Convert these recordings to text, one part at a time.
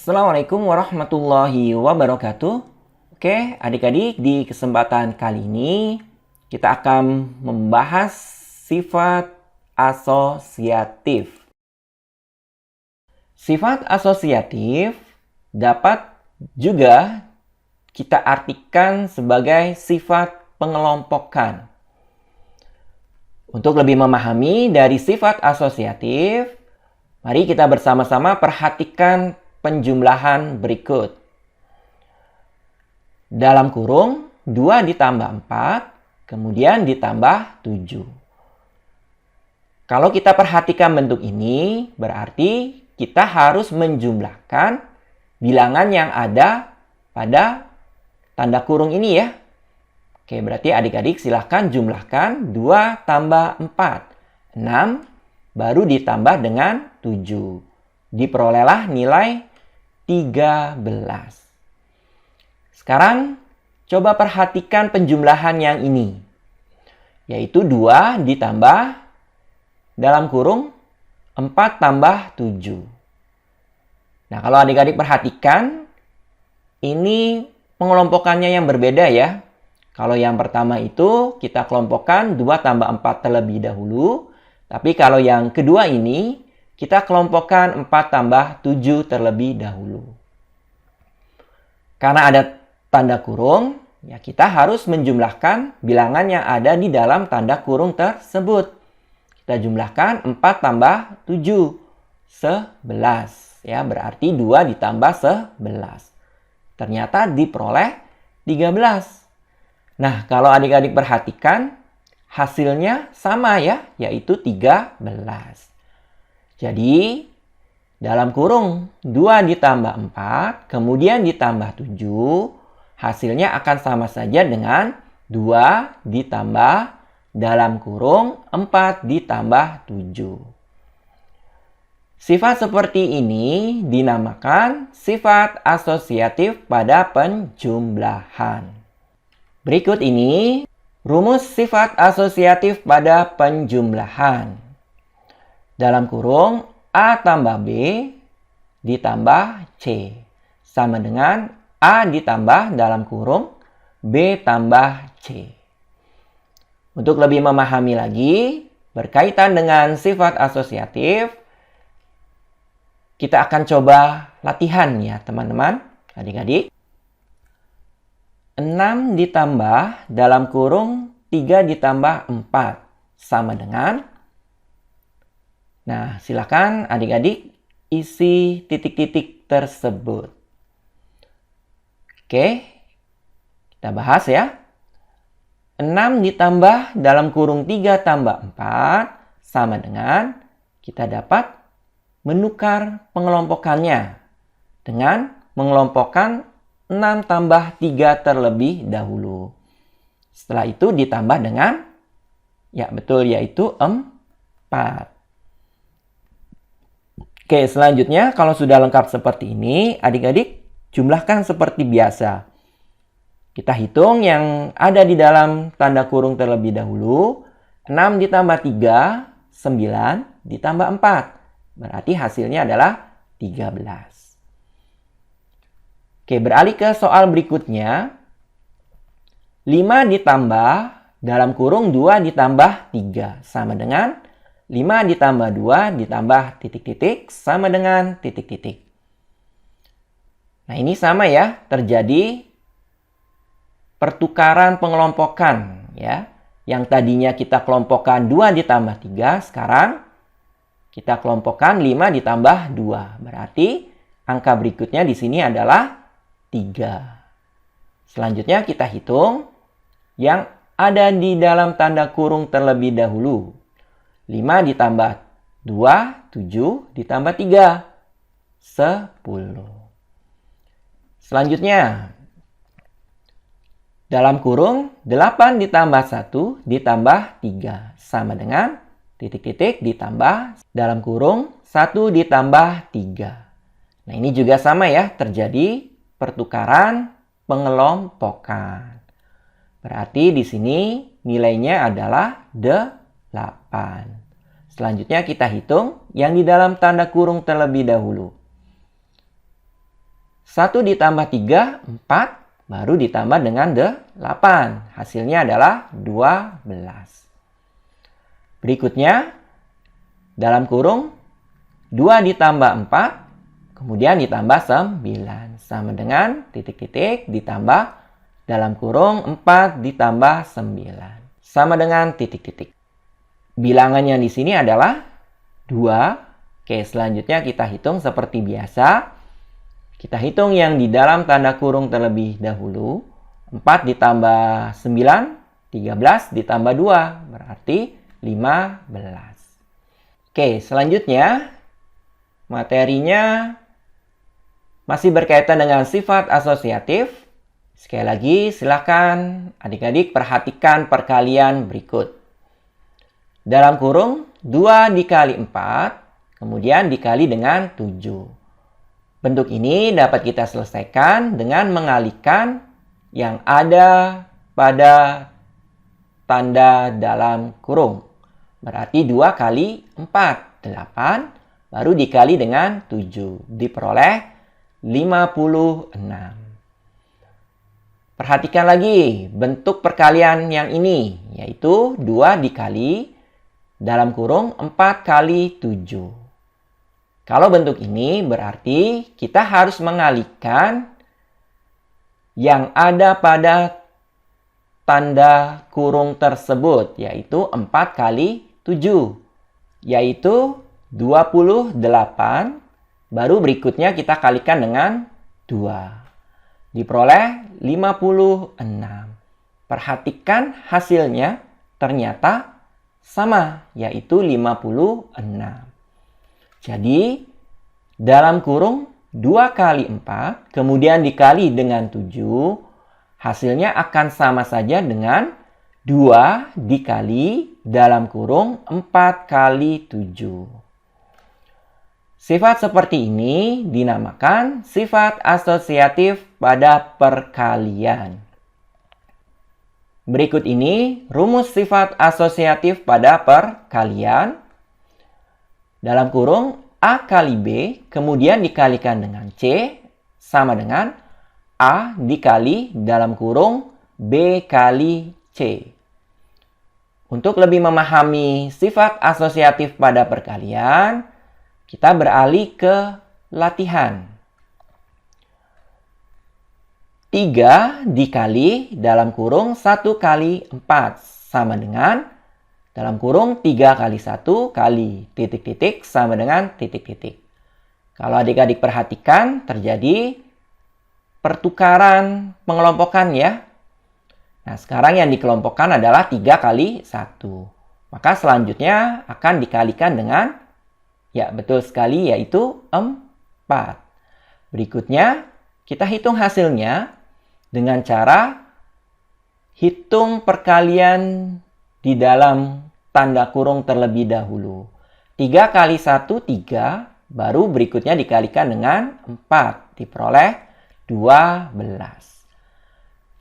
Assalamualaikum warahmatullahi wabarakatuh. Oke, adik-adik, di kesempatan kali ini kita akan membahas sifat asosiatif. Sifat asosiatif dapat juga kita artikan sebagai sifat pengelompokan. Untuk lebih memahami dari sifat asosiatif, mari kita bersama-sama perhatikan penjumlahan berikut. Dalam kurung 2 ditambah 4, kemudian ditambah 7. Kalau kita perhatikan bentuk ini, berarti kita harus menjumlahkan bilangan yang ada pada tanda kurung ini ya. Oke, berarti adik-adik silahkan jumlahkan 2 tambah 4. 6 baru ditambah dengan 7. Diperolehlah nilai 13. Sekarang coba perhatikan penjumlahan yang ini. Yaitu 2 ditambah dalam kurung 4 tambah 7. Nah, kalau adik-adik perhatikan, ini pengelompokannya yang berbeda ya. Kalau yang pertama itu kita kelompokkan 2 tambah 4 terlebih dahulu. Tapi kalau yang kedua ini, kita kelompokkan 4 tambah 7 terlebih dahulu. Karena ada tanda kurung, ya kita harus menjumlahkan bilangan yang ada di dalam tanda kurung tersebut. Kita jumlahkan 4 tambah 7, 11. Ya, berarti 2 ditambah 11. Ternyata diperoleh 13. Nah, kalau adik-adik perhatikan, hasilnya sama ya, yaitu 13. Jadi, dalam kurung 2 ditambah 4, kemudian ditambah 7, hasilnya akan sama saja dengan 2 ditambah dalam kurung 4 ditambah 7. Sifat seperti ini dinamakan sifat asosiatif pada penjumlahan. Berikut ini rumus sifat asosiatif pada penjumlahan. Dalam kurung A tambah B ditambah C sama dengan A ditambah dalam kurung B tambah C. Untuk lebih memahami lagi berkaitan dengan sifat asosiatif, kita akan coba latihan ya teman-teman, adik-adik. 6 ditambah dalam kurung 3 ditambah 4 sama dengan. Nah, silakan adik-adik isi titik-titik tersebut. Oke, kita bahas ya. 6 ditambah dalam kurung 3 tambah 4 sama dengan kita dapat menukar pengelompokannya dengan mengelompokkan 6 tambah 3 terlebih dahulu. Setelah itu ditambah dengan, ya betul, yaitu 4. Oke, selanjutnya kalau sudah lengkap seperti ini, adik-adik jumlahkan seperti biasa. Kita hitung yang ada di dalam tanda kurung terlebih dahulu. 6 ditambah 3, 9 ditambah 4. Berarti hasilnya adalah 13. Oke, beralih ke soal berikutnya. 5 ditambah dalam kurung 2 ditambah 3 sama dengan 5 ditambah 2 ditambah titik-titik sama dengan titik-titik. Nah, ini sama ya, terjadi pertukaran pengelompokan ya. Yang tadinya kita kelompokkan 2 ditambah 3, sekarang kita kelompokkan 5 ditambah 2. Berarti angka berikutnya di sini adalah 3. Selanjutnya kita hitung yang ada di dalam tanda kurung terlebih dahulu. 5 ditambah 2, 7 ditambah 3, 10. Selanjutnya, dalam kurung 8 ditambah 1 ditambah 3 sama dengan titik-titik ditambah dalam kurung 1 ditambah 3. Nah, ini juga sama ya, terjadi pertukaran pengelompokan. Berarti di sini nilainya adalah 8. Selanjutnya kita hitung yang di dalam tanda kurung terlebih dahulu. 1 ditambah 3, 4. Baru ditambah dengan 8. Hasilnya adalah 12. Berikutnya, dalam kurung 2 ditambah 4, kemudian ditambah 9. Sama dengan titik-titik ditambah dalam kurung 4 ditambah 9. Sama dengan titik-titik. Bilangannya di sini adalah 2. Oke, selanjutnya kita hitung seperti biasa. Kita hitung yang di dalam tanda kurung terlebih dahulu. 4 ditambah 9, 13 ditambah 2, berarti 15. Oke, selanjutnya materinya masih berkaitan dengan sifat asosiatif. Sekali lagi, silakan adik-adik perhatikan perkalian berikut. Dalam kurung 2 dikali 4, kemudian dikali dengan 7. Bentuk ini dapat kita selesaikan dengan mengalihkan yang ada pada tanda dalam kurung. Berarti 2 kali 4, 8, baru dikali dengan 7. Diperoleh 56. Perhatikan lagi bentuk perkalian yang ini, yaitu 2 dikali dalam kurung 4 kali 7. Kalau bentuk ini berarti kita harus mengalihkan yang ada pada tanda kurung tersebut, yaitu 4 kali 7, yaitu 28, baru berikutnya kita kalikan dengan 2. Diperoleh 56. Perhatikan hasilnya ternyata sama, yaitu 56. Jadi, dalam kurung 2 kali 4, kemudian dikali dengan 7, hasilnya akan sama saja dengan 2 dikali dalam kurung 4 kali 7. Sifat seperti ini dinamakan sifat asosiatif pada perkalian. Berikut ini rumus sifat asosiatif pada perkalian. Dalam kurung A kali B, kemudian dikalikan dengan C, sama dengan A dikali dalam kurung B kali C. Untuk lebih memahami sifat asosiatif pada perkalian, kita beralih ke latihan. 3 dikali dalam kurung 1 kali 4, sama dengan dalam kurung 3 kali 1 kali titik-titik sama dengan titik-titik. Kalau adik-adik perhatikan, terjadi pertukaran pengelompokan ya. Nah, sekarang yang dikelompokkan adalah 3 kali 1. Maka selanjutnya akan dikalikan dengan, ya betul sekali, yaitu 4. Berikutnya, kita hitung hasilnya dengan cara hitung perkalian di dalam tanda kurung terlebih dahulu. 3 kali 1, 3. Baru berikutnya dikalikan dengan 4. Diperoleh 12.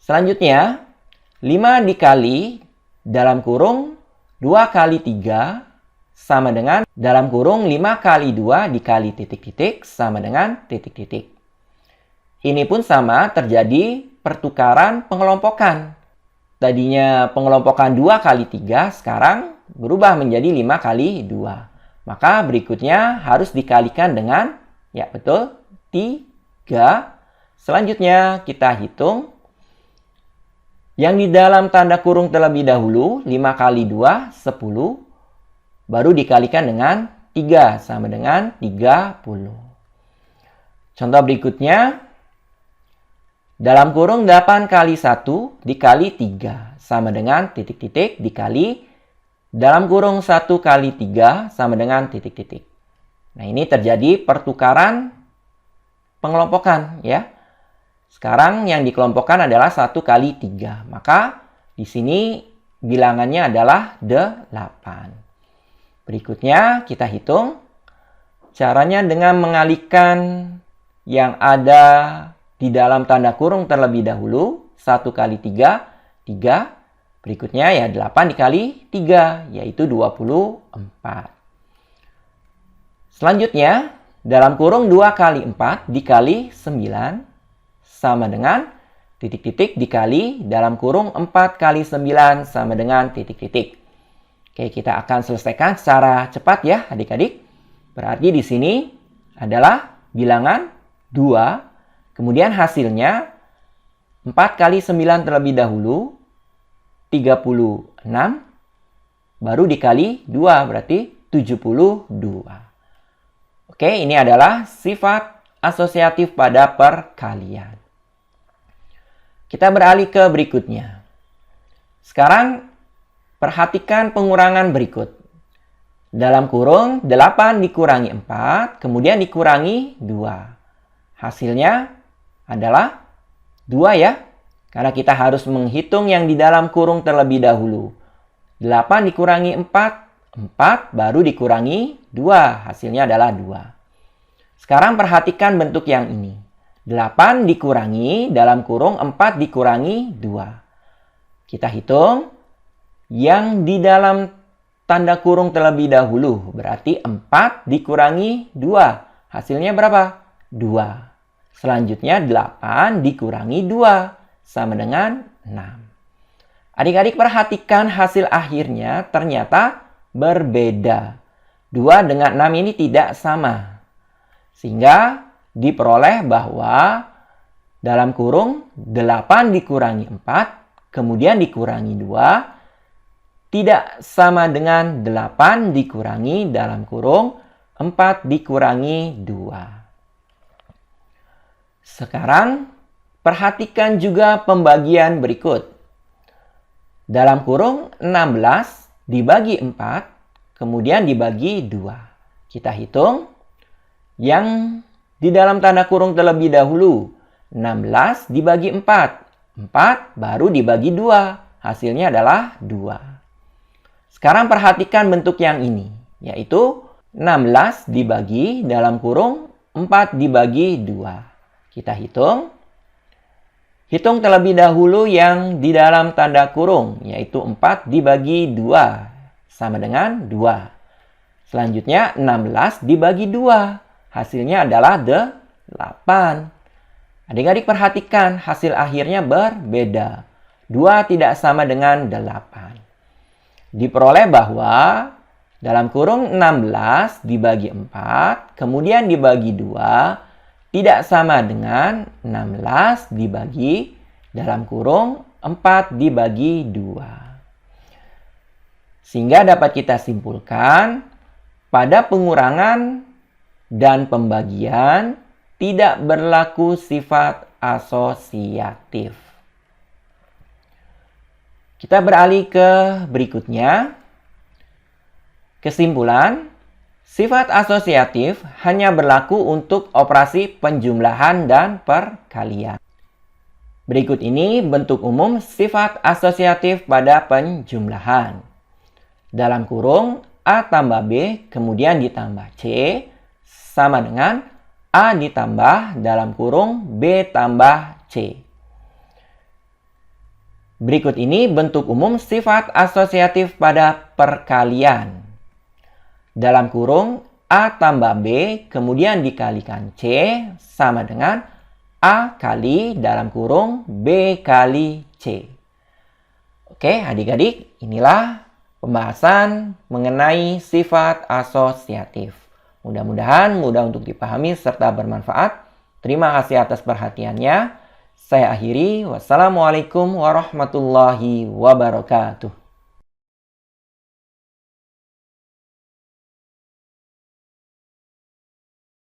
Selanjutnya, 5 dikali dalam kurung 2 kali 3 sama dengan dalam kurung 5 kali 2 dikali titik-titik sama dengan titik-titik. Ini pun sama, terjadi pertukaran pengelompokan. Tadinya pengelompokan 2 kali 3, sekarang berubah menjadi 5 kali 2. Maka berikutnya harus dikalikan dengan, ya betul, 3. Selanjutnya kita hitung yang di dalam tanda kurung terlebih dahulu, 5 kali 2, 10. Baru dikalikan dengan 3, sama dengan 30. Contoh berikutnya, dalam kurung 8 kali 1 dikali 3 sama dengan titik-titik dikali dalam kurung 1 kali 3 sama dengan titik-titik. Nah, ini terjadi pertukaran pengelompokan ya. Sekarang yang dikelompokkan adalah 1 kali 3. Maka di sini bilangannya adalah 8. Berikutnya kita hitung. Caranya dengan mengalihkan yang ada di dalam tanda kurung terlebih dahulu, 1 kali 3, 3. Berikutnya ya 8 dikali 3, yaitu 24. Selanjutnya, dalam kurung 2 kali 4 dikali 9 sama dengan titik-titik dikali dalam kurung 4 kali 9 sama dengan titik-titik. Oke, kita akan selesaikan secara cepat ya adik-adik. Berarti di sini adalah bilangan 2, kemudian hasilnya 4 kali 9 terlebih dahulu, 36, baru dikali 2, berarti 72. Oke, ini adalah sifat asosiatif pada perkalian. Kita beralih ke berikutnya. Sekarang, perhatikan pengurangan berikut. Dalam kurung 8 dikurangi 4, kemudian dikurangi 2. Hasilnya adalah 2 ya. Karena kita harus menghitung yang di dalam kurung terlebih dahulu. 8 dikurangi 4, 4 baru dikurangi 2. Hasilnya adalah 2. Sekarang perhatikan bentuk yang ini. 8 dikurangi dalam kurung 4 dikurangi 2. Kita hitung yang di dalam tanda kurung terlebih dahulu. Berarti 4 dikurangi 2. Hasilnya berapa? 2. Selanjutnya 8 dikurangi 2. Sama dengan 6. Adik-adik perhatikan hasil akhirnya ternyata berbeda. 2 dengan 6 ini tidak sama. Sehingga diperoleh bahwa dalam kurung 8 dikurangi 4, kemudian dikurangi 2, tidak sama dengan 8 dikurangi dalam kurung 4 dikurangi 2. Sekarang perhatikan juga pembagian berikut. Dalam kurung 16 dibagi 4, kemudian dibagi 2. Kita hitung yang di dalam tanda kurung terlebih dahulu. 16 dibagi 4. 4 baru dibagi 2. Hasilnya adalah 2. Sekarang perhatikan bentuk yang ini. Yaitu 16 dibagi dalam kurung 4 dibagi 2. Kita hitung. Hitung terlebih dahulu yang di dalam tanda kurung, yaitu 4 dibagi 2, sama dengan 2. Selanjutnya 16 dibagi 2, hasilnya adalah 8. Adik-adik perhatikan hasil akhirnya berbeda. 2 tidak sama dengan 8. Diperoleh bahwa dalam kurung 16 dibagi 4, kemudian dibagi 2, tidak sama dengan 16 dibagi dalam kurung 4 dibagi 2. Sehingga dapat kita simpulkan pada pengurangan dan pembagian tidak berlaku sifat asosiatif. Kita beralih ke berikutnya. Kesimpulan. Sifat asosiatif hanya berlaku untuk operasi penjumlahan dan perkalian. Berikut ini bentuk umum sifat asosiatif pada penjumlahan. Dalam kurung A tambah B kemudian ditambah C sama dengan A ditambah dalam kurung B tambah C. Berikut ini bentuk umum sifat asosiatif pada perkalian. Dalam kurung A tambah B kemudian dikalikan C sama dengan A kali dalam kurung B kali C. Oke adik-adik, inilah pembahasan mengenai sifat asosiatif. Mudah-mudahan mudah untuk dipahami serta bermanfaat. Terima kasih atas perhatiannya. Saya akhiri. Wassalamualaikum warahmatullahi wabarakatuh.